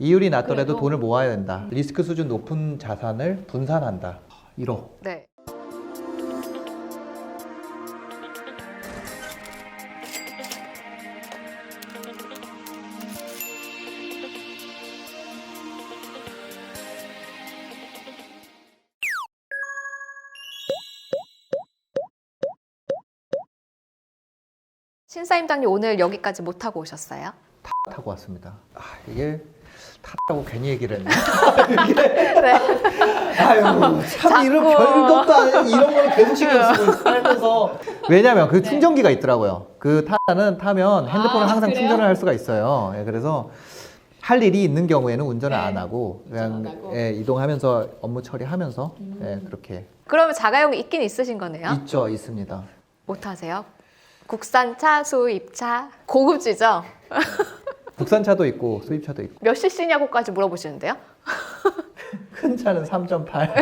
이율이 낮더라도 그래도? 돈을 모아야 된다. 리스크 수준 높은 자산을 분산한다. 1억. 네. 신사임당님 오늘 여기까지 못 타고 오셨어요? 타고 왔습니다. 이게 타라고 괜히 얘기를 했네. 네. 아유, 참 이런 별것도 아닌 이런 걸 계속 신경 쓰고 살면서. 왜냐면 그 충전기가 있더라고요. 그 타면 핸드폰을 항상 그래요? 충전을 할 수가 있어요. 예, 그래서 할 일이 있는 경우에는 운전을 네. 안 하고 그냥 운전 안 하고. 예, 이동하면서 업무 처리하면서 예, 그렇게 그러면 자가용이 있긴 있으신 거네요? 있죠, 있습니다. 못 타세요? 국산차, 수입차, 고급지죠? 국산차도 있고 수입차도 있고. 몇 cc냐고까지 물어보시는데요? 큰 차는 3.8,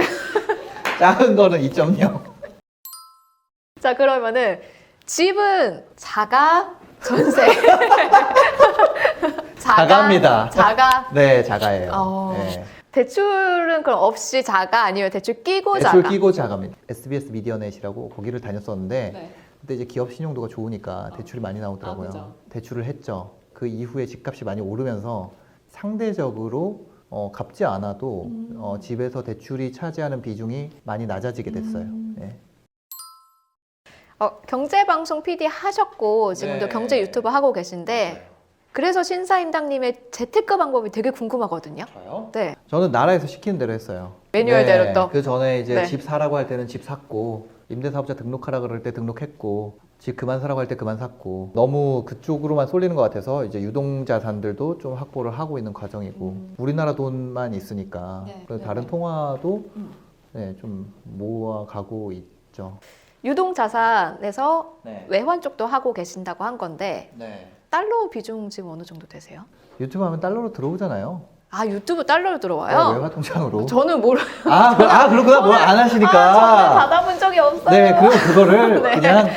작은 거는 2.0. 자, 그러면은 집은 자가, 전세. 자가입니다. 자가. 네, 자가예요. 어. 네. 대출은 그럼 없이 자가 아니면 대출 끼고 대출 자가? 끼고 자가입니다. SBS 미디어넷이라고 거기를 다녔었는데 네. 그때 이제 기업 신용도가 좋으니까 대출이 많이 나오더라고요. 그죠. 대출을 했죠. 그 이후에 집값이 많이 오르면서 상대적으로 갚지 않아도 집에서 대출이 차지하는 비중이 많이 낮아지게 됐어요. 네. 경제방송 PD 하셨고 지금도 네. 경제 유튜브 하고 계신데 그래서 신사임당님의 재테크 방법이 되게 궁금하거든요. 저요? 네. 저는 나라에서 시키는 대로 했어요. 매뉴얼대로 또? 그 전에 이제 네. 집 사라고 할 때는 집 샀고 임대사업자 등록하라 그럴 때 등록했고 집 그만 사라고 할 때 그만 샀고 너무 그쪽으로만 쏠리는 것 같아서 이제 유동자산들도 좀 확보를 하고 있는 과정이고 우리나라 돈만 있으니까 네, 그래서 네, 다른 네. 통화도 네, 좀 모아가고 있죠. 유동자산에서 네. 외환 쪽도 하고 계신다고 한 건데 네. 달러 비중 지금 어느 정도 되세요? 유튜브 하면 달러로 들어오잖아요. 아, 유튜브 달러로 네, 들어와요? 외화 통장으로. 저는 몰라요. 그렇구나. 뭘 안 하시니까. 저는 받아본 적이 없어요. 네, 그럼 그거를 네. 그냥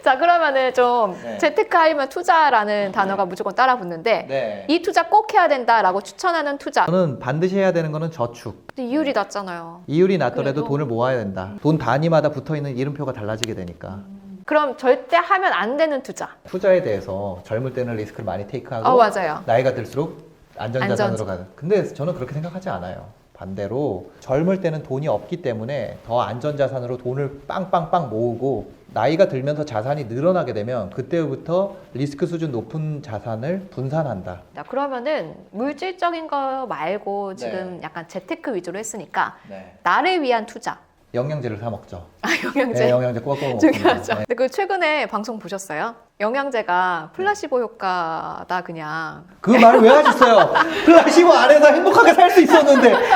자, 그러면은 좀 네. 재테크 하면 투자라는 단어가 무조건 따라 붙는데 네. 이 투자 꼭 해야 된다라고 추천하는 투자. 저는 반드시 해야 되는 거는 저축. 근데 이율이 낮잖아요. 이율이 낮더라도 그래도? 돈을 모아야 된다. 돈 단위마다 붙어있는 이름표가 달라지게 되니까. 그럼 절대 하면 안 되는 투자. 투자에 대해서 젊을 때는 리스크를 많이 테이크하고 맞아요. 나이가 들수록 안전자산으로 가는. 근데 저는 그렇게 생각하지 않아요. 반대로 젊을 때는 돈이 없기 때문에 더 안전자산으로 돈을 빵빵빵 모으고 나이가 들면서 자산이 늘어나게 되면 그때부터 리스크 수준 높은 자산을 분산한다. 자, 그러면은 물질적인 거 말고 지금 약간 재테크 위주로 했으니까 네. 나를 위한 투자. 영양제를 사 먹죠. 영양제. 네, 영양제 꼬박꼬박 먹습니다. 중요하죠. 네. 근데 그 최근에 방송 보셨어요? 영양제가 플라시보 효과다 그냥. 그 말을 왜 하셨어요? 플라시보 안에서 행복하게 살 수 있었는데.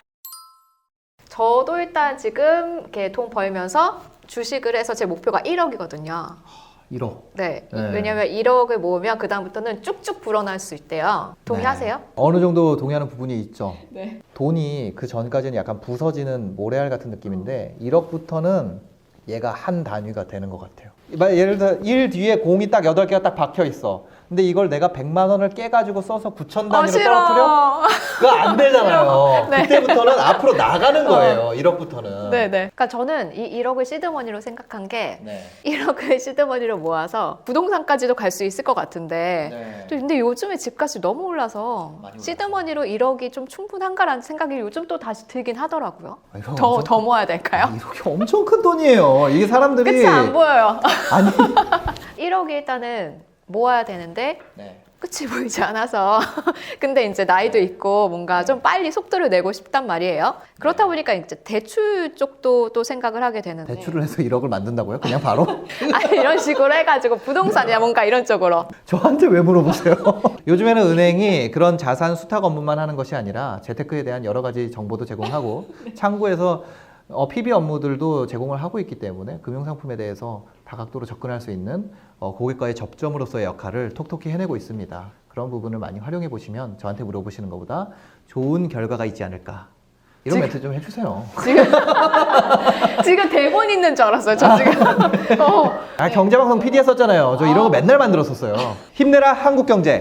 저도 일단 지금 이렇게 돈 벌면서 주식을 해서 제 목표가 1억이거든요. 1억. 네. 네. 왜냐면 1억을 모으면 그다음부터는 쭉쭉 불어날 수 있대요. 동의하세요? 네. 어느 정도 동의하는 부분이 있죠. 네. 돈이 그 전까지는 약간 부서지는 모래알 같은 느낌인데 1억부터는 얘가 한 단위가 되는 것 같아요. 예를 들어 1 뒤에 공이 딱 8개가 딱 박혀 있어. 근데 이걸 내가 100만 원을 깨가지고 써서 9천 단위로 떨어뜨려? 그거 안 되잖아요. 네. 그때부터는 앞으로 나가는 거예요. 1억부터는. 네네. 그러니까 저는 이 1억을 시드머니로 생각한 게 네. 1억을 시드머니로 모아서 부동산까지도 갈 수 있을 것 같은데 네. 근데 요즘에 집값이 너무 올라서 많이 올라서. 시드머니로 1억이 좀 충분한가라는 생각이 요즘 또 다시 들긴 하더라고요. 아, 이거 더 엄청- 모아야 될까요? 1억이 엄청 큰 돈이에요. 이게 사람들이 끝이 안 보여요. 아니 1억이 일단은 모아야 되는데 네. 끝이 보이지 않아서 근데 이제 나이도 있고 뭔가 좀 빨리 속도를 내고 싶단 말이에요. 그렇다 보니까 이제 대출 쪽도 또 생각을 하게 되는데 대출을 해서 1억을 만든다고요? 그냥 바로? 아니 이런 식으로 해가지고 부동산이야 뭔가 이런 쪽으로 저한테 왜 물어보세요? 요즘에는 은행이 그런 자산 수탁 업무만 하는 것이 아니라 재테크에 대한 여러 가지 정보도 제공하고 창구에서 PB 업무들도 제공을 하고 있기 때문에 금융상품에 대해서 다각도로 접근할 수 있는 고객과의 접점으로서의 역할을 톡톡히 해내고 있습니다. 그런 부분을 많이 활용해 보시면 저한테 물어보시는 것보다 좋은 결과가 있지 않을까. 이런 멘트 좀 해주세요. 지금 대본 있는 줄 알았어요 저 지금 경제방송 PD 했었잖아요. 저 이런 거 맨날 만들었었어요. 힘내라 한국경제.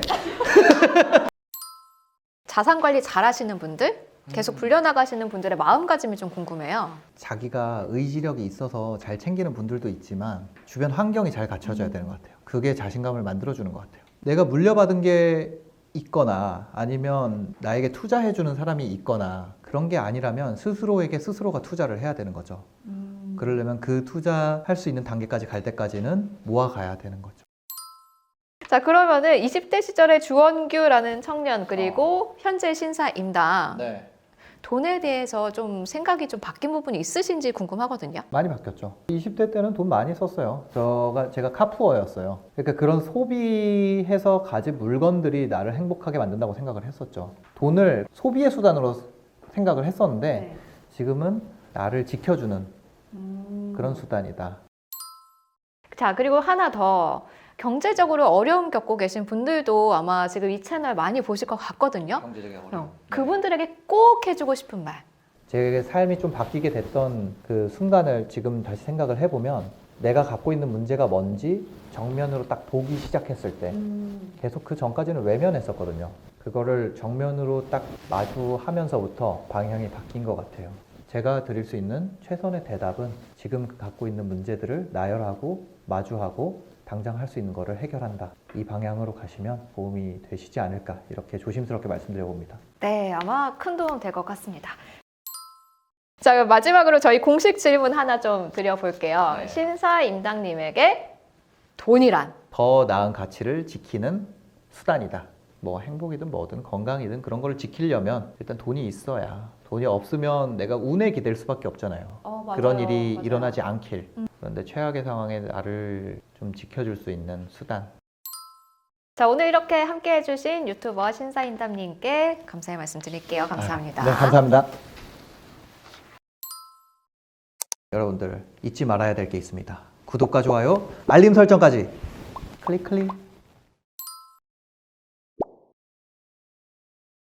자산 관리 잘 하시는 분들, 계속 불려나가시는 분들의 마음가짐이 좀 궁금해요. 자기가 의지력이 있어서 잘 챙기는 분들도 있지만 주변 환경이 잘 갖춰져야 되는 것 같아요. 그게 자신감을 만들어주는 것 같아요. 내가 물려받은 게 있거나 아니면 나에게 투자해주는 사람이 있거나 그런 게 아니라면 스스로에게 스스로가 투자를 해야 되는 거죠. 그러려면 그 투자할 수 있는 단계까지 갈 때까지는 모아가야 되는 거죠. 자, 그러면은 20대 시절의 주원규라는 청년 그리고 현재 신사 임당 네. 돈에 대해서 좀 생각이 좀 바뀐 부분이 있으신지 궁금하거든요. 많이 바뀌었죠. 20대 때는 돈 많이 썼어요. 제가 카푸어였어요. 그러니까 그런 소비해서 가진 물건들이 나를 행복하게 만든다고 생각을 했었죠. 돈을 소비의 수단으로 생각을 했었는데 지금은 나를 지켜주는 그런 수단이다. 자, 그리고 하나 더. 경제적으로 어려움 겪고 계신 분들도 아마 지금 이 채널 많이 보실 것 같거든요. 경제적인 어려움. 그분들에게 꼭 해주고 싶은 말. 제 삶이 좀 바뀌게 됐던 그 순간을 지금 다시 생각을 해보면 내가 갖고 있는 문제가 뭔지 정면으로 딱 보기 시작했을 때 계속 그 전까지는 외면했었거든요. 그거를 정면으로 딱 마주하면서부터 방향이 바뀐 것 같아요. 제가 드릴 수 있는 최선의 대답은 지금 갖고 있는 문제들을 나열하고 마주하고 당장 할 수 있는 거를 해결한다. 이 방향으로 가시면 도움이 되시지 않을까 이렇게 조심스럽게 말씀드려봅니다. 네, 아마 큰 도움 될 것 같습니다. 자, 그럼 마지막으로 저희 공식 질문 하나 좀 드려볼게요. 네. 신사 임당님에게 돈이란? 더 나은 가치를 지키는 수단이다. 뭐 행복이든 뭐든 건강이든 그런 걸 지키려면 일단 돈이 있어야. 돈이 없으면 내가 운에 기댈 수밖에 없잖아요. 맞아요. 그런 일이 맞아요. 일어나지 않길. 그런데 최악의 상황에 나를 좀 지켜줄 수 있는 수단. 자, 오늘 이렇게 함께 해주신 유튜버 신사 임당님께 감사의 말씀 드릴게요. 감사합니다. 네, 감사합니다. 여러분들 잊지 말아야 될 게 있습니다. 구독과 좋아요, 알림 설정까지 클릭 클릭.